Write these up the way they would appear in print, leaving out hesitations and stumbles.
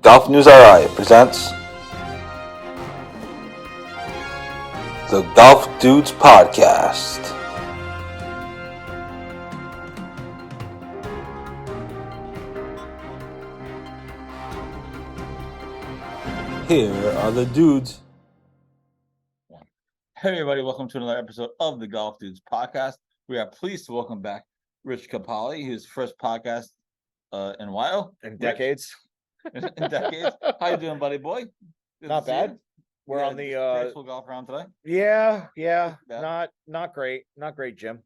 GolfNewsRI presents the Golf Dudes Podcast. Here are the dudes. Hey everybody, welcome to another episode of the Golf Dudes Podcast. We are pleased to welcome back Rich Capali, his first podcast in a while. In decades. In decades. How you doing, buddy boy? Good Not to see you. bad. We're You on had the a graceful golf round today. yeah, Bad. not great, Jim.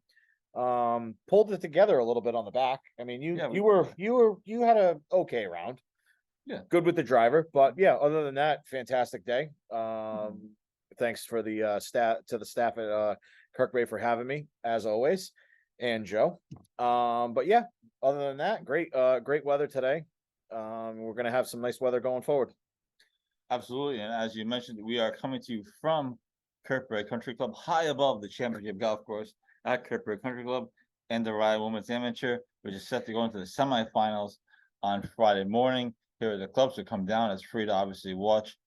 Pulled it together a little bit on the back. I mean, you had a okay round. Yeah. Good with the driver, but yeah, other than that, fantastic day. Thanks for the staff at Kirkbrae for having me as always, and Joe. But yeah, other than that, great weather today. We're gonna have some nice weather going forward. Absolutely. And as you mentioned, we are coming to you from Kirkbrae Country Club, high above the championship golf course at Kirkbrae Country Club and the Rhode Women's Amateur, which is set to go into the semifinals on Friday morning. Here at the club, so come down. It's free to obviously watch,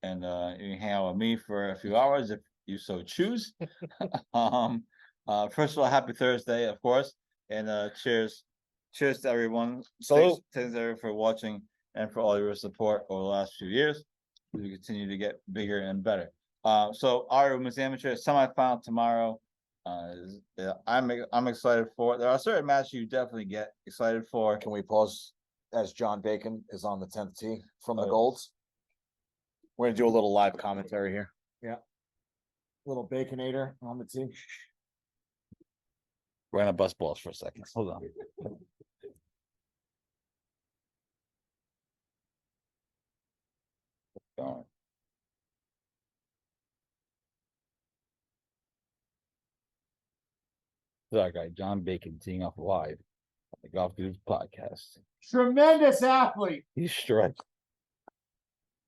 and you can hang out with me for a few hours if you so choose. First of all, happy Thursday, of course, and cheers to everyone. Salute. Thanks everyone for watching and for all your support over the last few years. We continue to get bigger and better. So our Women's Amateur semifinal tomorrow. I'm excited for it. There are certain matches you definitely get excited for. Can we pause as John Bacon is on the 10th tee from the Oh. Golds? We're gonna do a little live commentary here. Yeah. Little Baconator on the tee. We're gonna bust balls for a second. Hold on. Going. That guy, John Bacon, teeing off live on the Golf Dudes Podcast. Tremendous athlete. He strikes.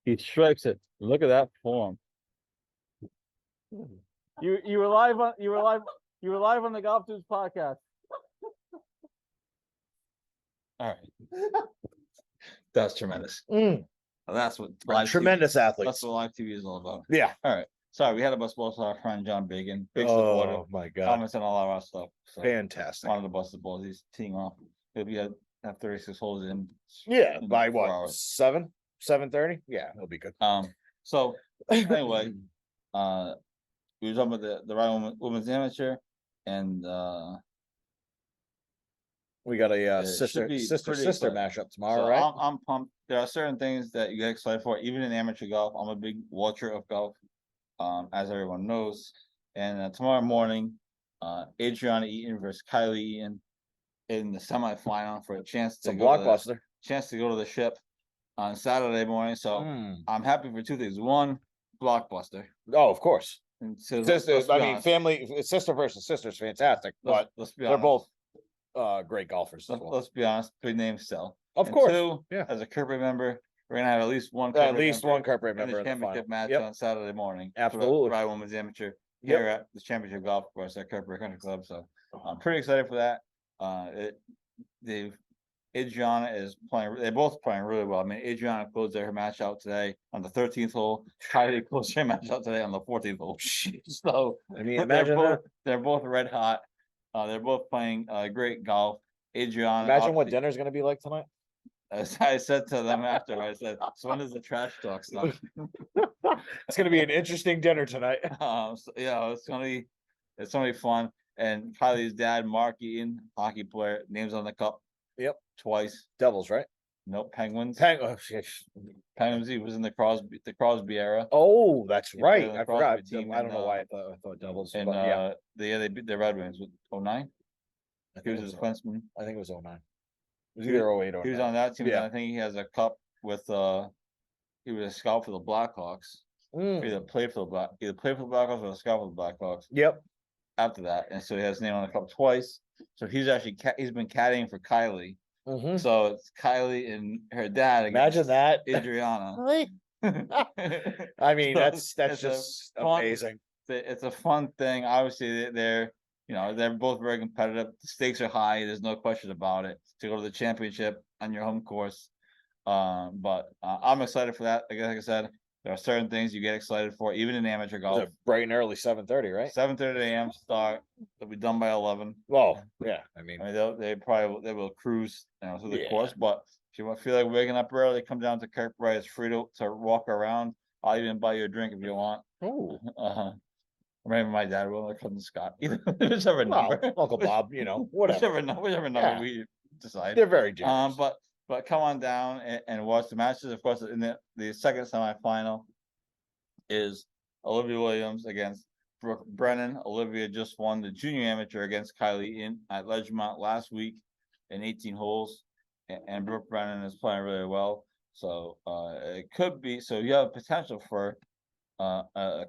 He strikes it. Look at that form. You were live on the Golf Dudes Podcast. All right. That's tremendous. That's what live Tremendous TV, athletes. that's what live TV is all about. Yeah. All right. Sorry, we had a bus balls to our friend John Bacon. Big Oh supporter. my God. Comments on all of our stuff. So Fantastic. wanted to bust the balls. He's teeing off. He'll be at 36 holes in. Yeah. in By about 4 what? hours. 7:30? Yeah, he'll be good. So anyway, we were talking about the Rhode Women's Amateur, and We got a it should sister be pretty exciting. mashup tomorrow, so right? I'm pumped. There are certain things that you get excited for, even in amateur golf. I'm a big watcher of golf, as everyone knows. And tomorrow morning, Adriana Eaton versus Kylie Eaton in the semifinal for a chance It's to a go blockbuster. to the ship on Saturday morning. So I'm happy for two things. One, blockbuster. Oh, of course. And so Sisters, I mean, family, sister versus sister is fantastic, but let's be they're honest. both great golfers as well. Let's be honest. Big names sell. Of And course. two, Yeah. as a Kirkbrae member, we're gonna have at least one. At Kirkbrae least member one Kirkbrae in member the in the championship final. match Yep. on Saturday morning. Absolutely. Rhode Women's Amateur Yep. here at the championship golf course at Kirkbrae Country Club. So I'm pretty excited for that. Adriana is playing. They're both playing really well. I mean, Adriana closed her match out today on the 13th hole. Kylie closed her match out today on the 14th hole. So I mean, imagine they're both red hot. They're both playing great golf. Adriana. Imagine what obviously- dinner's gonna be like tonight. As I said to them after, I said, "So when does the trash talk stop?" It's gonna be an interesting dinner tonight. So, yeah, it's gonna be fun. And Kylie's dad, Mark Eaton, hockey player, names on the cup. Yep. Twice. Devils, right? Nope, Penguins. Oh, shit. Penguins. He was in the Crosby era. Oh, that's Yeah, right. the I Crosby forgot. team I don't and, know why I thought Devils. And But yeah, they beat the Red Wings with 09. I He think was it a was defenseman. I think it was 09. It was He- either 08 or He was 09. on that team. And Yeah. I think he has a cup with he was a scout for the Blackhawks. Either played for the Blackhawks or a scout for the Blackhawks. Yep. After that, and so he has his name on the cup twice. So he's actually he's been caddying for Kylie. Mhm. So it's Kylie and her dad. Imagine that. Adriana. I mean, So that's it's a just fun- amazing. It's a fun thing. Obviously, they're they're both very competitive. The stakes are high. There's no question about it. To go to the championship on your home course, but I'm excited for that. Like I said, there are certain things you get excited for, even in amateur It's golf. a bright and early 7:30, right? 7:30 a.m. start. They'll be done by 11. Well, yeah, I mean, I mean, they probably they will cruise, through the Yeah. course. But if you feel like waking up early, come down to Kirkbrae. It's free to walk around. I'll even buy you a drink if you want. oh, Or maybe my dad will, or cousin Scott. Whichever well, number. Uncle Bob, whatever. Whichever number Yeah. we decide. They're very generous. But come on down and watch the matches. Of course, in the second semifinal is Olivia Williams against Brooke Brennan. Olivia just won the junior amateur against Kylie at Ledgemont last week in 18 holes, and Brooke Brennan is playing really well. So it could be. So you have potential for a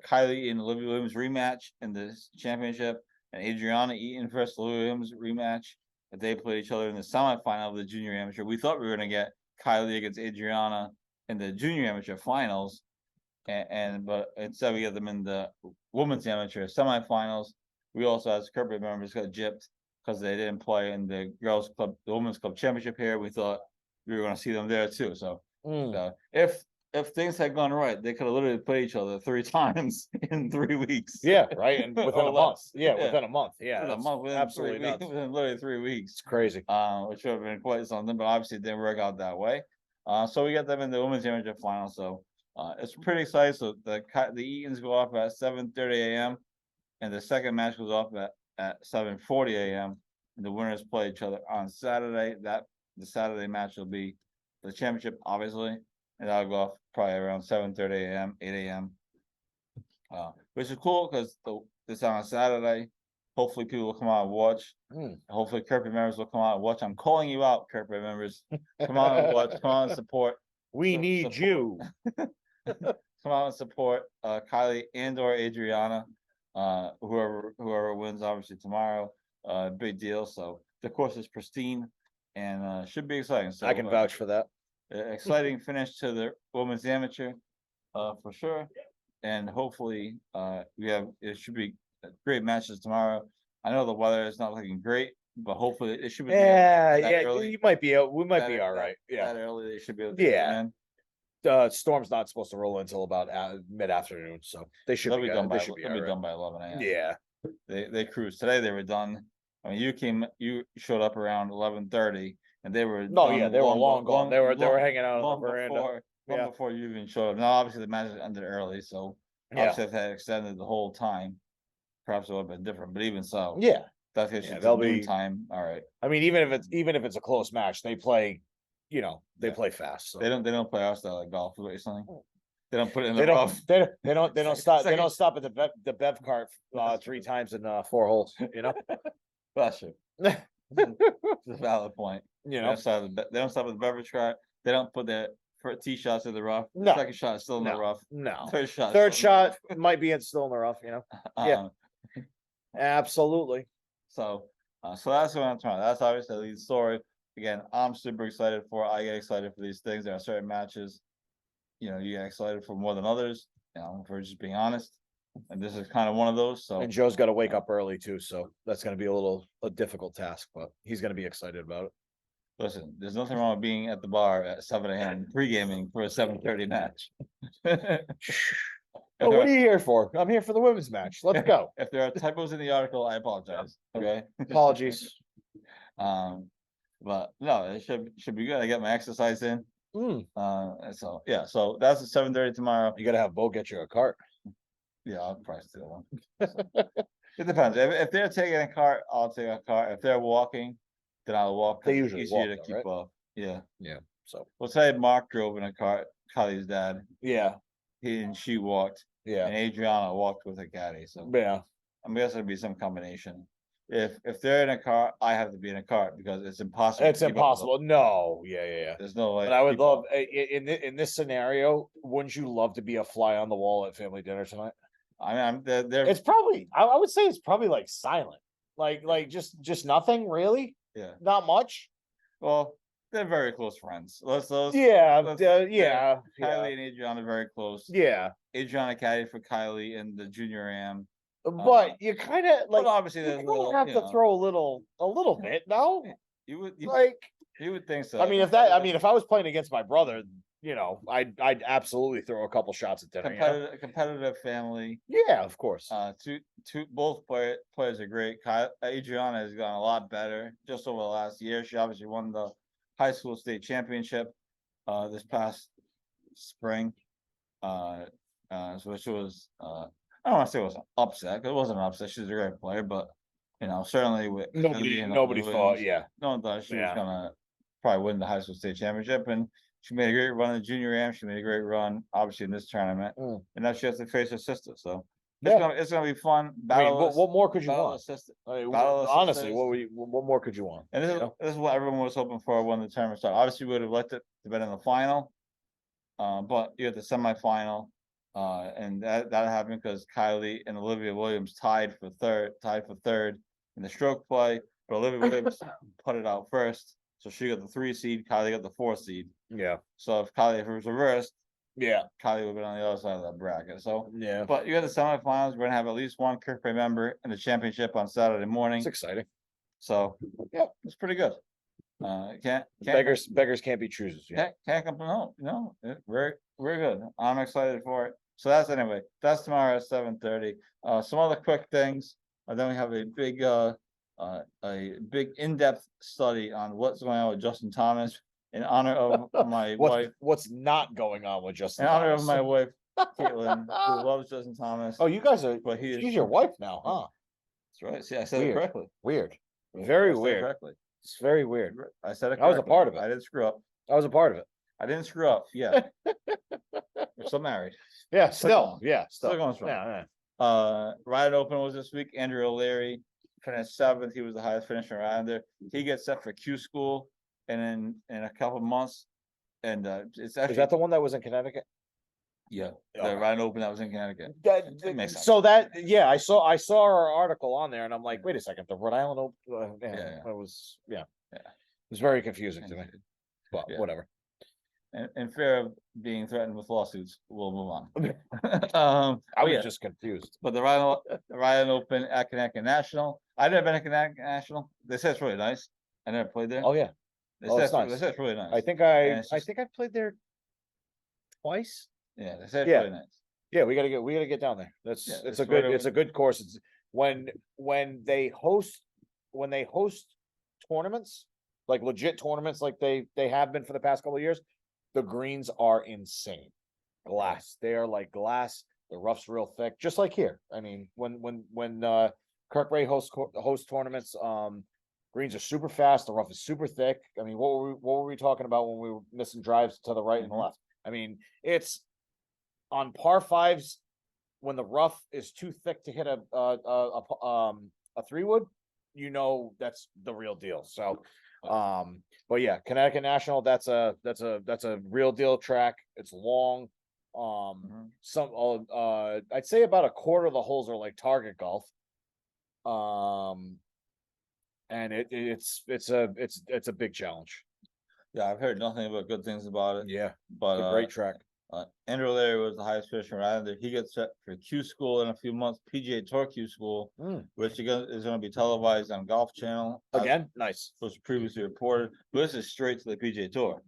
Kylie and Olivia Williams rematch in this championship, and Adriana Eaton versus Olivia Williams rematch. If they played each other in the semifinal of the junior amateur, we thought we were going to get Kylie against Adriana in the junior amateur finals, but instead we get them in the women's amateur semifinals. We also, as Kirkbrae members, got gypped because they didn't play in the girls club, the women's club championship here. We thought we were going to see them there too. So if things had gone right, they could have literally played each other 3 times in 3 weeks. Yeah, right. And within Or a month. less. Yeah, Yeah. within a month. Yeah. Within a that's month, within absolutely 3 weeks, nuts. within literally 3 weeks. It's crazy. Which would have been quite something, but obviously it didn't work out that way. So we got them in the women's amateur final. So it's pretty exciting. So the Eatons go off at 7:30 a.m. and the second match goes off at 7:40 a.m. and the winners play each other on Saturday. The Saturday match will be the championship, obviously, and that'll go off probably around 7:30 a.m., 8 a.m. Which is cool because this on a Saturday. Hopefully people will come out and watch. Hopefully Kirkbrae members will come out and watch. I'm calling you out, Kirkbrae members. Come on and watch. Come on and support. We need support. you. Come out and support Kylie and/or Adriana. Whoever wins, obviously tomorrow. Big deal. So the course is pristine and should be exciting. So I can vouch for that. exciting finish to the women's amateur, for sure. And hopefully, it should be great matches tomorrow. I know the weather is not looking great, but hopefully it should be. Yeah, that yeah, early. you might be. We might be That- all right. Yeah. That early, they should be able to. Yeah. Come in. Storm's not supposed to roll until about mid-afternoon, so they should They'll be be done good. by. They should be They'll all be right. done by 11 a.m. Yeah. They cruised today. They were done. I mean, you showed up around 11:30, and they were. No, done yeah, they were long gone. They were long- hanging out on long the veranda. before, long Yeah. before you even showed up. Now, obviously, the match ended early, so Yeah. obviously, if they had extended the whole time, perhaps it would have been different. But even so, Yeah. that gets Yeah, you they'll to be- noon time. All right, I mean, even if it's a close match, they play, they Yeah. play fast. So. they don't play our style of golf. Is what you're saying? They don't put it in They the don't. rough. They don't stop. They Second- don't stop at the Bev cart 3 times in 4 holes. Bless you. It's a valid point. They don't stop at the beverage cart. They don't put their tee shots in the rough. The No. second shot is still in the No. rough. No. Third shot. is Third still in the shot might be still in the rough. rough. yeah. Absolutely. So that's what I'm talking about. That's obviously the lead story. Again, I'm super excited for. I get excited for these things. There are certain matches, you get excited for more than others. For just being honest. And this is kind of one of those. So And Joe's got to wake up early too, so that's going to be a difficult task, but he's going to be excited about it. listen, there's nothing wrong with being at the bar at 7 a.m. pre-gaming for a 7:30 match. Oh, what are you here for? I'm here for the women's match. Let's go. If there are typos in the article, I apologize. Okay. Apologies. But no, it should be good. I get my exercise in. Mm, And so yeah, so that's at 7:30 tomorrow. you got to have Bo get you a cart. Yeah, I'll probably steal one. It depends. If they're taking a cart, I'll take a cart. If they're walking, then I'll walk. 'cause They it's usually easier walk to though, keep right? up. Yeah. So Well, say Mark drove in a cart. Kylie's dad. yeah, He and she walked, yeah, and Adriana walked with a caddy. So yeah. I'm guessing it'd be some combination. If they're in a car, I have to be in a cart because it's impossible. It's to keep up with them. impossible. No, yeah. There's no way. But I would keep love up. in this scenario. Wouldn't you love to be a fly on the wall at family dinner tonight? I mean, they're It's probably. I would say it's probably like silent, like just nothing really, yeah. not much. Well, they're very close friends. Yeah, let's- yeah, Kylie and Adriana are very close. yeah. Adriana caddy for Kylie in the junior am. But you kind of But like obviously, you there's kind little, of have to throw a little bit, no? You would Like, you would think so. I mean, if I was playing against my brother, I'd absolutely throw a couple shots at dinner. competitive family. Yeah, of course. Both players are great. Adriana has gotten a lot better just over the last year. She obviously won the high school state championship this past spring. Which was I don't want to say it was an upset, 'cause it wasn't an upset. She's a great player, but certainly with Nobody thought, yeah. no one thought she was Yeah. gonna probably win the high school state championship, and she made a great run in the junior am. She made a great run, obviously, in this tournament, and now she has to face her sister. So Yeah. it's gonna be fun. I mean, what more could you battle want? of sister- I mean, battle of honestly, sisters. what more could you want? And this is what everyone was hoping for when the tournament started. Obviously, we would have liked it to be in the final, but you had the semifinal, and that happened because Kylie and Olivia Williams tied for third in the stroke play, but Olivia Williams put it out first, so she got the 3 seed. Kylie got the 4 seed. Yeah. So if it was reversed, Yeah. Kylie would have been on the other side of that bracket. So Yeah. but you got the semifinals. We're gonna have at least one Kirkbrae member in the championship on Saturday morning. It's exciting. So yeah, it's pretty good. Can't Beggars can't be choosers. Yeah. can't complain. No, we're good. I'm excited for it. So that's tomorrow at 7:30. Some other quick things. Then we have a big in-depth study on what's going on with Justin Thomas in honor of my wife. What's not going on with Justin In honor of Thomas? my wife, Caitlin, who loves Justin Thomas. Oh, you guys are. But She's your wife now, huh? That's right. See, I said Weird. it correctly. Weird. I Very said it weird. correctly. It's very weird. I said it. I was a correctly. part of it. I didn't screw up. I was a part of it. I didn't screw up. Yeah. We're still married. Yeah. Still Still. Still going strong. Yeah. Ride Open was this week. Andrew O'Leary finished 7th. He was the highest finisher around there. He gets set for Q school, and in a couple months, and it's actually Is that the one that was in Connecticut? yeah, Okay. the Ride Open that was in Connecticut. That makes sense. So I saw our article on there, and I'm like, wait a second, the Rhode Island Open. Yeah. It was It was very confusing to me, but Yeah. whatever. In fear of being threatened with lawsuits, we'll move on. I was yeah. just confused. But the Rhode Open at Connecticut National. I've never been at Connecticut National. They say it's really nice. I never played there. Oh yeah, They oh, say it's nice. They say it's really nice. I think And it's just- I played there twice. Yeah, they say it's Yeah. really nice. Yeah, we gotta get down there. That's Yeah, it's it's a good course. It's when they host tournaments, like legit tournaments, like they have been for the past couple of years, the greens are insane. Glass. They are like glass. The rough's real thick, just like here. I mean, when Kirkbrae host tournaments, greens are super fast, the rough is super thick. I mean, what were we talking about when we were missing drives to the right and the left? I mean, it's on par fives when the rough is too thick to hit a 3-wood, that's the real deal. So, but yeah, Connecticut National, that's a real deal track. It's long. I'd say about a quarter of the holes are like target golf. And it's a big challenge. Yeah, I've heard nothing but good things about it. Yeah, But it's a great track. Andrew O'Leary was the highest finisher around there. He gets set for Q school in a few months, PGA Tour Q school, which is going to be televised on Golf Channel. Again, nice. Was previously reported. But this is straight to the PGA Tour.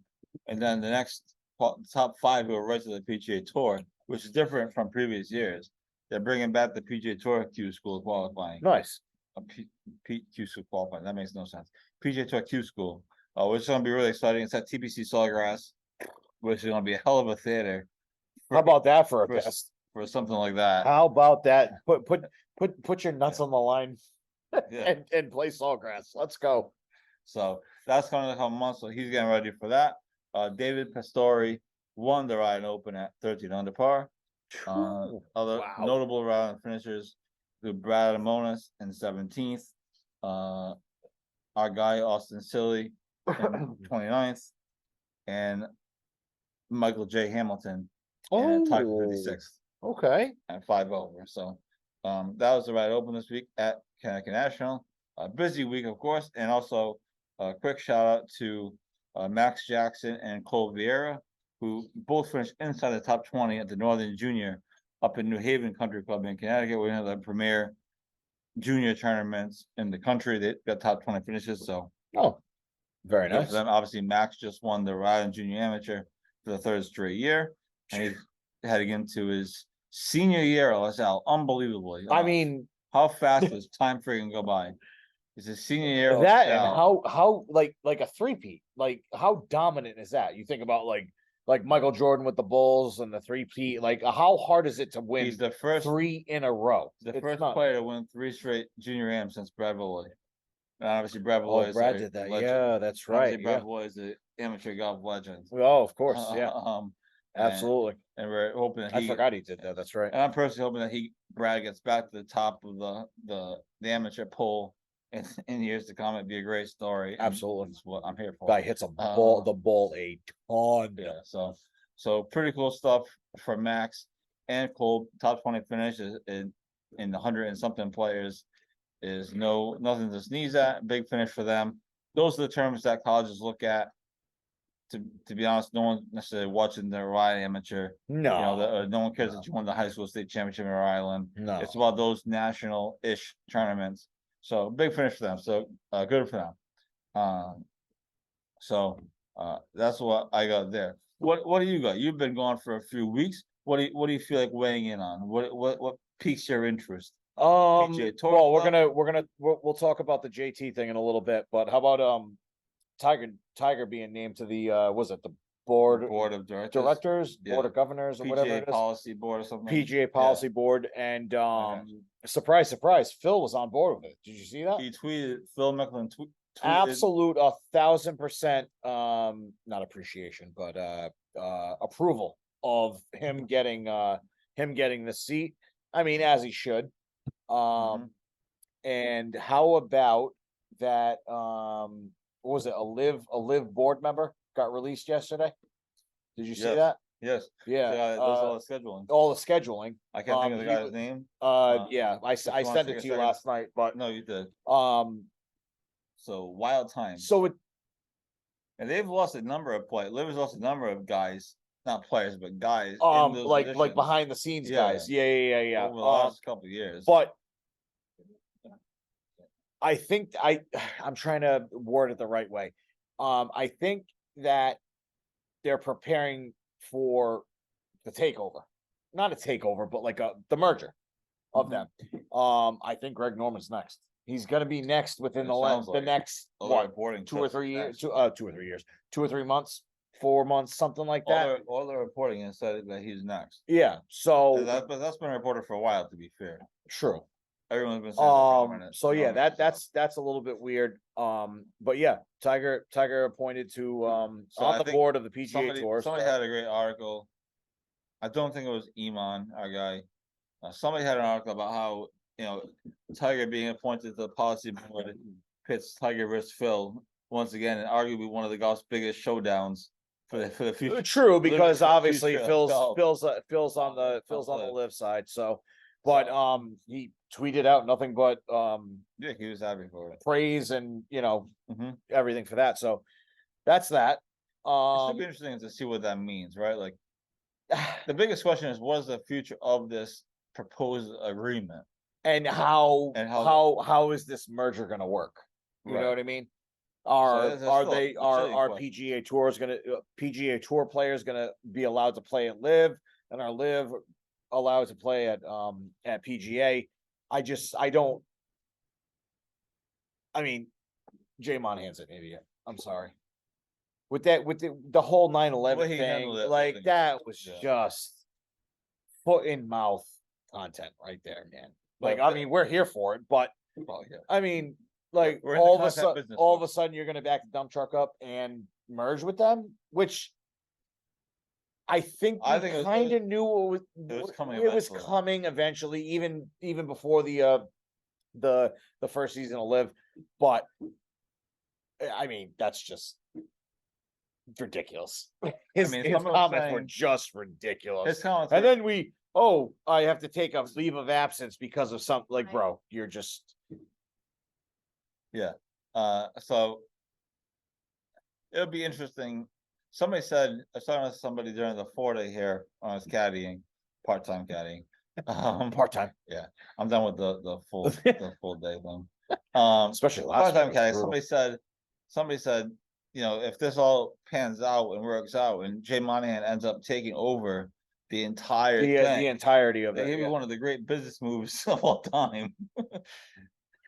And then the next top 5 go right to the PGA Tour, which is different from previous years. They're bringing back the PGA Tour Q school qualifying. Nice. Q school qualifying. That makes no sense. PGA Tour Q school, which is going to be really exciting. It's at TPC Sawgrass, which is going to be a hell of a theater. How about that for a test? For something like that? How about that? Put your nuts on the line Yeah. and play Sawgrass. Let's go. So that's coming in a couple months. So he's getting ready for that. David Pastori won the Rhode Open at 13 under par. Other notable round finishers to Brad Amonis in 17th. Our guy Austin Silly in 29th, and Michael J. Hamilton tied for 56th Okay. at 5 over. So that was the Rhode Open this week at Connecticut National. A busy week, of course, and also a quick shout out to Max Jackson and Cole Vieira, who both finished inside the top 20 at the Northern Junior up in New Haven Country Club in Connecticut. We have the premier junior tournaments in the country. They got top 20 finishes. So very nice. Then obviously Max just won the Rhode Junior Amateur for the third straight year, and he's heading into his senior year at LaSalle. Unbelievably, I mean, how fast does time freaking go by? It's his senior year. at that and LaSalle. how like a three-peat, like how dominant is that? You think about like Michael Jordan with the Bulls and the three-peat, like how hard is it to win He's the first, three in a row? the It's first not- player to win 3 straight junior AMs since Brad Villay. And obviously, Brad Villay Oh, is Brad a did that. legend. Yeah, that's Obviously, right. Brad Yeah. Villay is an amateur golf legend. Oh, of course. Yeah, And- absolutely. And we're hoping that I forgot he did that. That's right. And I'm personally hoping that Brad gets back to the top of the amateur poll in years to come. It'd be a great story. and Absolutely. That's what I'm here for. Guy hits the ball a ton. Yeah, so pretty cool stuff for Max and Cole. Top 20 finishes in the 100 and something players is nothing to sneeze at. Big finish for them. Those are the terms that colleges look at. To be honest, no one necessarily watching the Rhode amateur. No, No one cares that you won the high school state championship in Rhode Island. no. It's about those national-ish tournaments. So big finish for them. So good for them. That's what I got there. What do you got? You've been gone for a few weeks. What do you feel like weighing in on? What piques your interest? PGA Tour Well, stuff? we'll talk about the JT thing in a little bit, but how about Tiger being named to the was it the board of directors, directors, Yeah. board of governors, or whatever PGA it is, policy board or something. PGA policy board, and surprise, Phil was on board with it. Did you see that? He tweeted, Phil Mickelson tweeted, Absolute 1,000% not appreciation, but approval of him getting the seat. I mean, as he should. And how about that? What was it? A live board member got released yesterday. Did you see Yes. that? Yes. Yeah. That's all the scheduling. All the scheduling. I can't think of the he guy's was- name. Yeah, I you wanna sent take it a to you second? last night, but No, you did. um, So wild time. so it And they've lost a number of players. Liver's lost a number of guys, not players, but guys. in those like positions behind the scenes Yeah. guys. Yeah. over the last couple of years. But I think I'm trying to word it the right way. I think that they're preparing for the takeover, not a takeover, but like the merger of them. I think Greg Norman's next. He's gonna be next within It the sounds the like next All the what reporting 2 or says 3 years, next. 2 or 3 years, 2 or 3 months, 4 months, something like that. All the reporting has said that he's next. Yeah. So But that's been reported for a while, to be fair. true. Everyone's been saying. they're prominent, So yeah, prominent, that's a little bit weird. But yeah, Tiger appointed to So on I the think board of the PGA Tour. Somebody so- had a great article. I don't think it was Iman, our guy. Somebody had an article about how, Tiger being appointed to the policy board pits Tiger versus Phil once again, and arguably one of the golf's biggest showdowns for the future. True, because Literally, obviously future Phil's golf. Phil's on the Live. live side. So, but he tweeted out nothing but Yeah, he was happy for it. praise and Mhm. everything for that. So that's that. It should be interesting to see what that means, right? Like, the biggest question is, what is the future of this proposed agreement? and how And how- is this merger gonna work? You Right. know what I mean? So Are that's are still they a are chilling are question. PGA Tour players gonna be allowed to play at Live, and are Live allowed to play at PGA? I don't. I mean, Jay Monahan's an idiot. I'm sorry. With the whole 9/11 way he thing, handled it, I like think, that was yeah. just foot in mouth content right there, man. Like, But I the- mean, we're here for it, but Well, yeah. I mean, like We're in the all of a content sudden, business, all of a folks. sudden, you're gonna back the dump truck up and merge with them, which I think I we think it was- kind of knew it was coming It was eventually. coming eventually, even before the first season of Live, but I mean, that's just ridiculous. His mean, his someone was comments were saying- just ridiculous. His comments And were- then I have to take a leave of absence because of something. Like, bro, you're just So it'll be interesting. Somebody said, I was talking to somebody during the 4-day here on his caddying, part-time caddying. part-time, I'm done with the full day thing. especially last Part-time week, it was caddying, brutal. somebody said, if this all pans out and works out, and Jay Monahan ends up taking over the entire The thing, entirety of that it. could be Yeah. one of the great business moves of all time.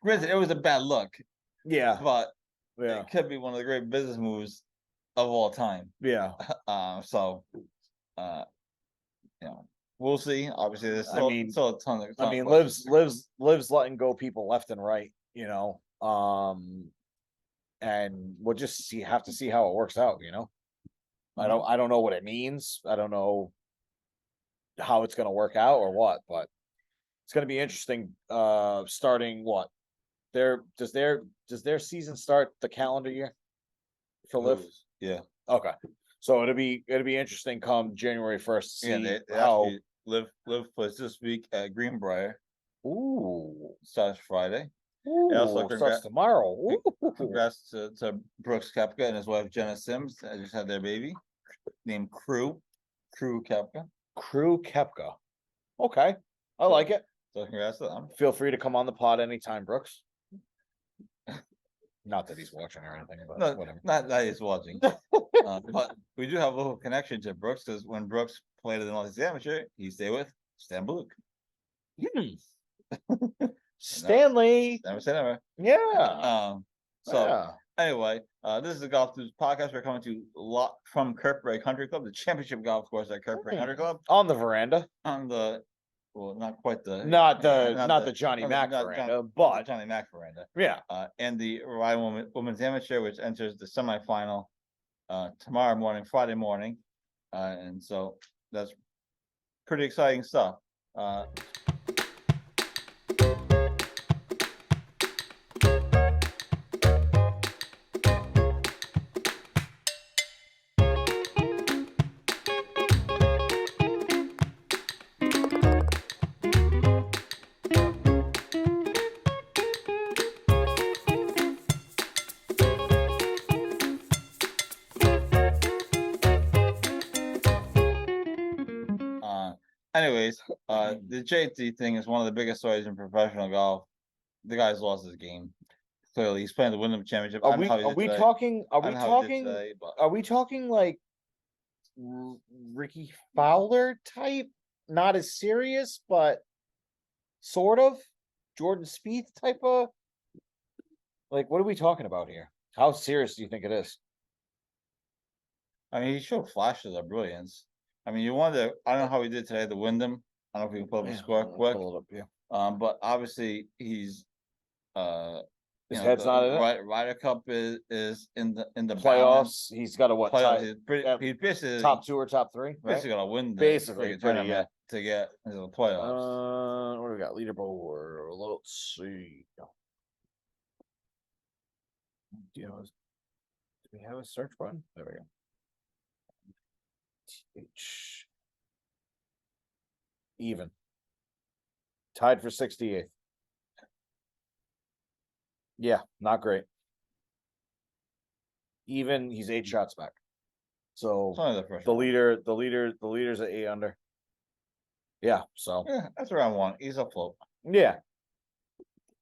Granted, it was a bad look, Yeah. but Yeah. it could be one of the great business moves of all time. Yeah. So, we'll see. Obviously, there's I mean, still a ton of. I mean, questions. lives letting go people left and right, and we'll just have to see how it works out, I don't know what it means. I don't know how it's gonna work out or what, but it's gonna be interesting, starting what? Does their season start the calendar year? For Liv? Yeah. Okay. So it'll be interesting come January 1st to Yeah, see they how. actually live plays this week at Greenbrier. Ooh. Starts Friday. Ooh, also starts tomorrow. Ooh. Congrats to Brooks Koepka and his wife Jenna Sims. That just had their baby named Crew Koepka. Crew Koepka. Okay. I like it. So congrats to them. Feel free to come on the pod anytime, Brooks. Not that he's watching or anything, but No, whatever. not that he's watching. But we do have a little connection to Brooks, because when Brooks played in the Northeast Amateur, he stayed with Stan Bluk. Stanley. Never say never. Yeah. So Yeah. anyway, this is the Golf News podcast. We're coming to you from Kirkbrae Country Club, the championship golf course at Kirkbrae Country Club. On the veranda. On the, well, not quite the, Not the Johnny Mac not veranda, the but Johnny Mac veranda. yeah. And the Rhode Women's Amateur, which enters the semifinal tomorrow morning, Friday morning. And so that's pretty exciting stuff. Anyways, the JT thing is one of the biggest stories in professional golf. The guy's lost his game. Clearly, he's playing the Wyndham Championship. I Are don't we know how he are did we today. talking are I we don't know how he did talking today, but are we talking like Ricky Fowler type? Not as serious, but sort of Jordan Spieth type of, like, what are we talking about here? How serious do you think it is? I mean, he showed flashes of brilliance. I mean, you wonder. I don't know how he did today. The Wyndham. I don't know if we can pull up the score I'll quick. pull it up, yeah. But obviously he's His head's not in it. Ryder Cup is in the Playoffs. He's got a what? Playoffs. Tie, He's basically top 2 or top 3, right? basically got to win the Basically, friggin' pretty, tournament to get into the playoffs. What do we got? Leaderboard. Let's see. Do we have a search button? There we go. Even. Tied for 68th. Yeah, not great. Even, he's 8 shots back. So It's only the first the round. leader's at 8 under. Yeah, so Yeah, that's round 1. He's afloat. yeah,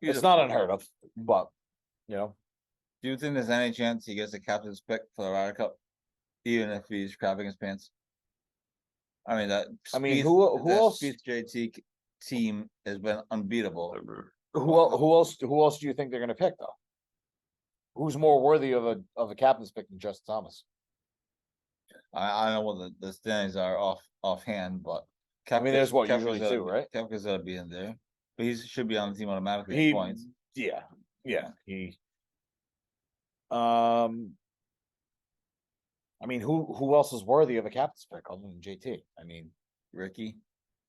He's it's not afloat. unheard of, but Do you think there's any chance he gets a captain's pick for the Ryder Cup, even if he's crapping his pants? I mean who else? Spieth JT team has been unbeatable. Who else do you think they're gonna pick though? Who's more worthy of a captain's pick than Justin Thomas? I don't know what the standings are offhand, but I mean, there's what, usually Koepka's 2, right? Koepka's gotta be in there, but he should be on the team automatically He, with points. yeah, he. I mean, who else is worthy of a captain's pick other than JT? I mean, Ricky,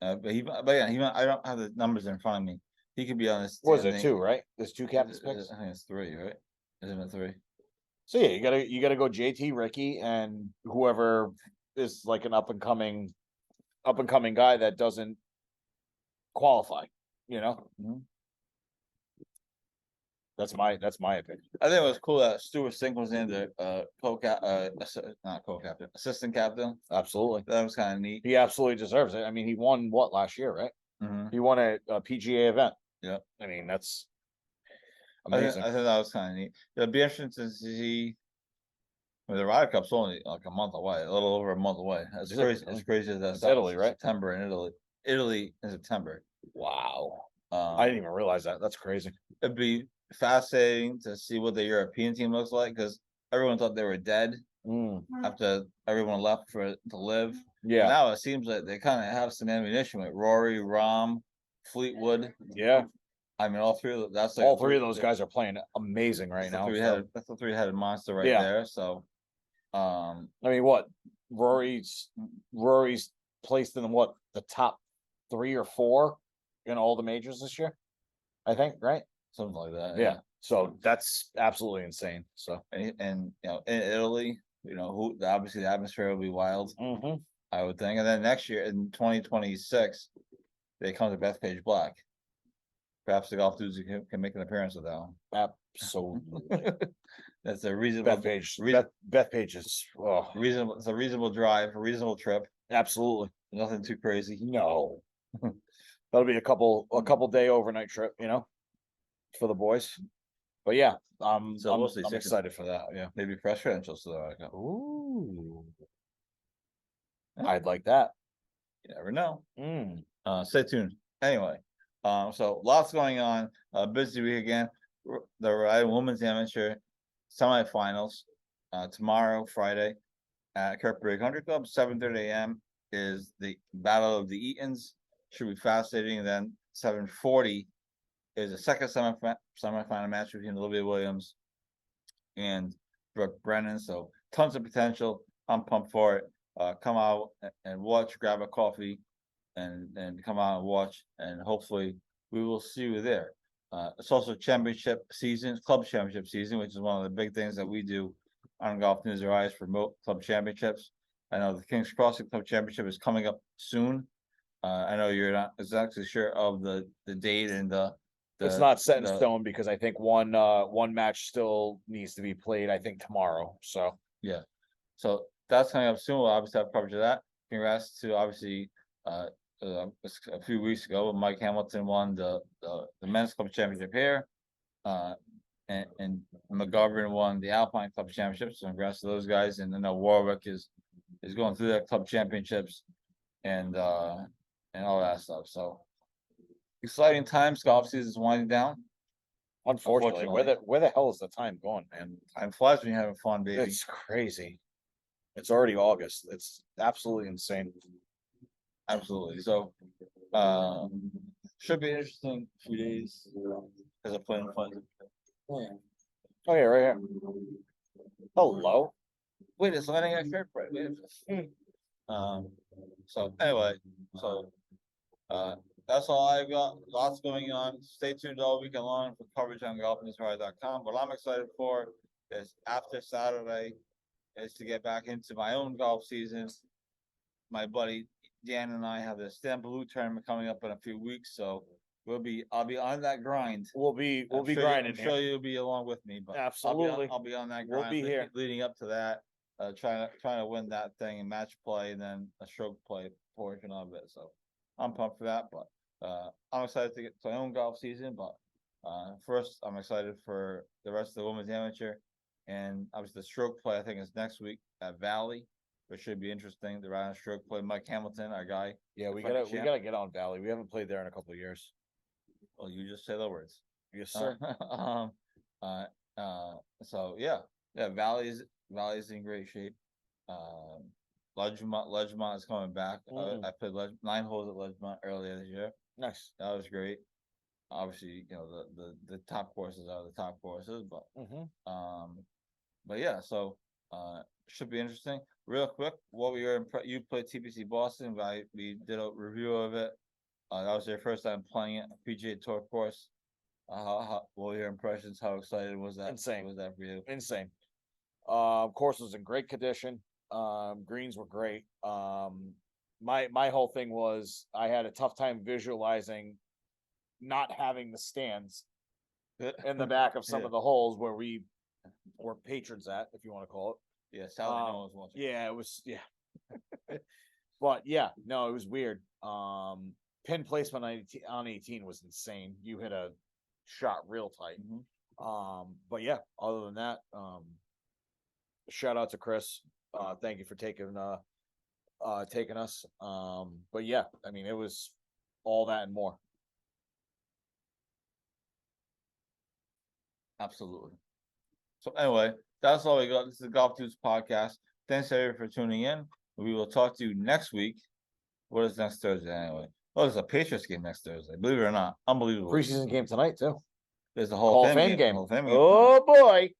but yeah, I don't have the numbers in front of me. He could be on this. what is it, 2, right? There's 2 captain's picks. I think it's 3, right? Isn't it 3? So yeah, you gotta go JT, Ricky, and whoever is like an up and coming guy that doesn't qualify. Mhm. That's my opinion. I think it was cool that Stuart Sink was in the not co-captain, assistant captain. Absolutely, That was kind of neat. he absolutely deserves it. I mean, he won what last year, right? Mhm. He won a PGA event. Yeah. I mean, that's I amazing. think that was kind of neat. It'll be interesting to see I mean, the Ryder Cup's only like a month away, a little over a month away. That's Is it crazy. really? As crazy as that It's sounds. Italy, right? September in Italy. Italy in September. Wow. Um, I didn't even realize that. That's crazy. It'd be fascinating to see what the European team looks like because everyone thought they were dead after everyone left to live. Yeah. Now it seems like they kind of have some ammunition with Rory, Rahm, Fleetwood. Yeah. I mean, all three of that's like All three of those guys are playing amazing right now. That's a three-headed monster right Yeah. there. So, I mean, what Rory's placed in what the top 3 or 4 in all the majors this year, I think, right? something like that. Yeah. So that's absolutely insane. So And you know, in Italy, you know, obviously the atmosphere will be wild, I would think. And then next year in 2026, they come to Bethpage Black. Perhaps the golf dudes can make an appearance with that one. absolutely. That's a reasonable Bethpage is reasonable. It's a reasonable drive, a reasonable trip. absolutely. Nothing too crazy. No. That'll be a couple day overnight trip, for the boys. But yeah, So I'm, we'll see. I'm excited for that. Yeah. Maybe fresh credentials to the Ryder Cup. Ooh. Yeah. I'd like that. You never know. Mm. Stay tuned. Anyway, so lots going on. Busy week again. The Rhode Women's Amateur semifinals tomorrow, Friday, at Kirkbrae Country Club, 7:30 a.m. is the Battle of the Eatons. Should be fascinating. And then 7:40 is the second semifinal match between Olivia Williams and Brooke Brennan. So tons of potential. I'm pumped for it. Come out and watch, grab a coffee, and come out and watch, and hopefully we will see you there. It's also championship season, club championship season, which is one of the big things that we do on GolfNewsRI is promote club championships. I know the King's Crossing Club Championship is coming up soon. I know you're not exactly sure of the date and It's not set in stone because I think one match still needs to be played, I think tomorrow. So yeah. So that's coming up soon. We'll obviously have coverage of that. Congrats to obviously a few weeks ago, Mike Hamilton won the men's club championship here. And McGovern won the Alpine Club Championship. So congrats to those guys. And I know Warwick is going through their club championships and all that stuff. So exciting times. Golf season is winding down. unfortunately, where the hell is the time going, man? Time flies when you're having fun, baby. It's crazy. It's already August. It's absolutely insane. Absolutely. So should be an interesting few days as a plan fun. Oh yeah, right here. Hello. Wait, it's landing at Kirkbrae. Wait. So anyway, so that's all I got. Lots going on. Stay tuned all weekend long for coverage on GolfNewsRI.com. What I'm excited for is after Saturday is to get back into my own golf season. My buddy Dan and I have the Stampaloo tournament coming up in a few weeks, so I'll be on that grind. We'll be grinding. I'm sure you'll be along with me, but absolutely. I'll be on that We'll grind. be here leading up to that. Trying to win that thing in match play and then a stroke play portion of it. So I'm pumped for that, but I'm excited to get to my own golf season. But first, I'm excited for the rest of the women's amateur, and obviously the stroke play I think is next week at Valley, which should be interesting. The round stroke play, Mike Hamilton, our guy. Yeah, we gotta get on Valley. We haven't played there in a couple of years. Well, you just say the words. Yes, sir. So yeah, Valley's in great shape. Ledgemont is coming back. I played 9 holes at Ledgemont earlier this year. Nice. That was great. Obviously, you know the top courses are the top courses, but yeah, so should be interesting. Real quick, you played TPC Boston. We did a review of it. That was your first time playing it, a PGA Tour course. What were your impressions? How excited was that? Insane. Was that for you? Insane. Course was in great condition. Greens were great. My whole thing was I had a tough time visualizing not having the stands in the back of some of the holes where we were patrons at, if you want to call it. Yeah, Sally was watching. Yeah, it was. Yeah, but yeah, no, it was weird. Pin placement on 18 was insane. You hit a shot real tight. But yeah, other than that, shout out to Chris. Thank you for taking us. But yeah, I mean, it was all that and more. Absolutely. So anyway, that's all we got. This is the Golf Dudes podcast. Thanks everyone for tuning in. We will talk to you next week. What is next Thursday anyway? Oh, there's a Patriots game next Thursday. Believe it or not, unbelievable. Preseason game tonight too. There's a Hall Hall of Fame game. Hall of Fame game. Oh boy,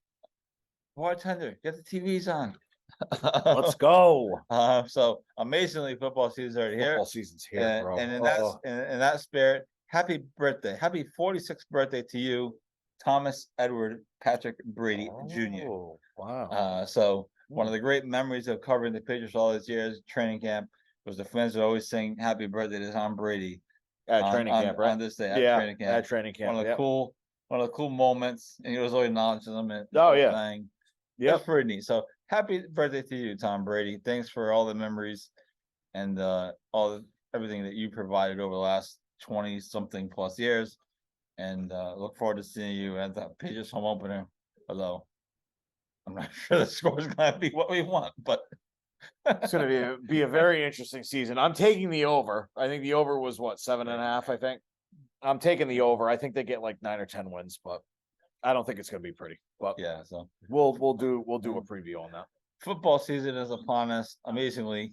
Bartender, get the TVs on. let's go. So amazingly, football season's already here. Football season's here, And, bro. and in that spirit, happy birthday, happy 46th birthday to you, Thomas Edward Patrick Brady Jr. Oh, wow. So one of the great memories of covering the Patriots all these years, training camp, was the fans would always sing "Happy Birthday" to Tom Brady At training camp, right? on this day at Yeah, training camp. at training camp. One of the cool moments, and he was always acknowledging them. And Oh, yeah. thing. Yep. That's pretty neat. So happy birthday to you, Tom Brady. Thanks for all the memories and everything that you provided over the last 20 something plus years. And look forward to seeing you at the Patriots home opener. Although I'm not sure the score is going to be what we want, but It's going to be a very interesting season. I'm taking the over. I think the over was what, 7.5. I think I'm taking the over. I think they get like 9 or 10 wins, but I don't think it's going to be pretty. But yeah, so we'll do a preview on that. football season is upon us amazingly,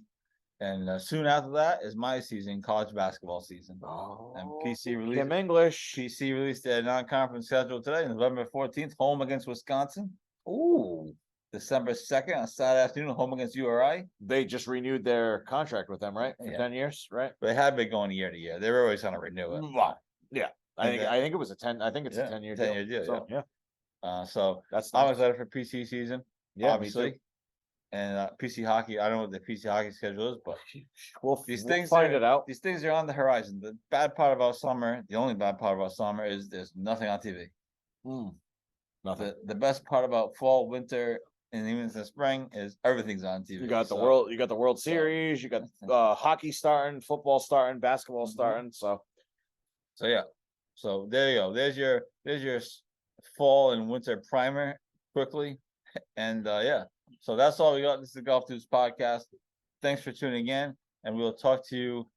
and soon after that is my season, college basketball season. And PC released Kim English. PC released their non-conference schedule today, November 14th, home against Wisconsin. Ooh, December 2nd on Saturday afternoon, home against URI. they just renewed their contract with them, right? For Yeah. 10 years, right? They have been going year to year. They were always going to renew it. Yeah. I think it was a 10. I think it's a 10-year deal. 10-year deal, So, yeah. So That's I'm nice. excited for PC season, Yeah, me obviously. too. And PC hockey, I don't know what the PC hockey schedule is, but We'll these we'll things find are- it out. these things are on the horizon. The bad part about summer, the only bad part about summer is there's nothing on TV. Nothing. The best part about fall, winter, and even the spring is everything's on TV. You got the So, World Series, you got hockey starting, football starting, basketball Mhm. starting. So yeah. So there you go. There's your fall and winter primer quickly. And yeah. So that's all we got. This is the Golf Dudes podcast. Thanks for tuning in, and we'll talk to you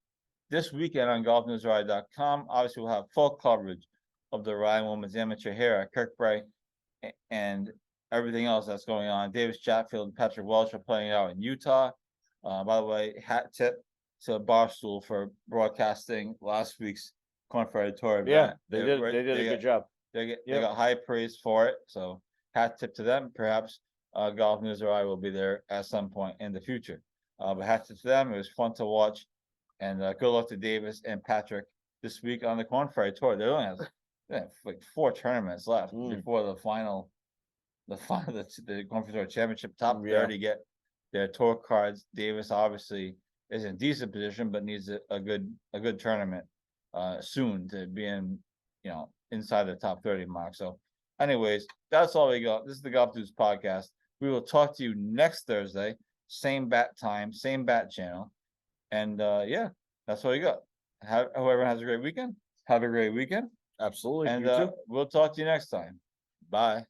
this weekend on GolfNewsRI.com. Obviously, we'll have full coverage of the Ryan Women's Amateur here at Kirkbrae and everything else that's going on. Davis Chatfield and Patrick Welch are playing out in Utah. By the way, hat tip to Barstool for broadcasting last week's Corn Ferry Tour event. yeah, they did a good job. They got high praise for it. So hat tip to them. Perhaps Golf News RI will be there at some point in the future. But hat tip to them. It was fun to watch. And good luck to Davis and Patrick this week on the Corn Ferry Tour. They only have like 4 tournaments left before the final, the Corn Ferry Tour Championship. Top 30 get their tour cards. Davis obviously is in decent position, but needs a good tournament soon to be inside the top 30 mark. So anyways, that's all we got. This is the Golf Dudes podcast. We will talk to you next Thursday, same bat time, same bat channel. And yeah, that's what we got. Whoever has a great weekend, have a great weekend. Absolutely. And You too. we'll talk to you next time. Bye.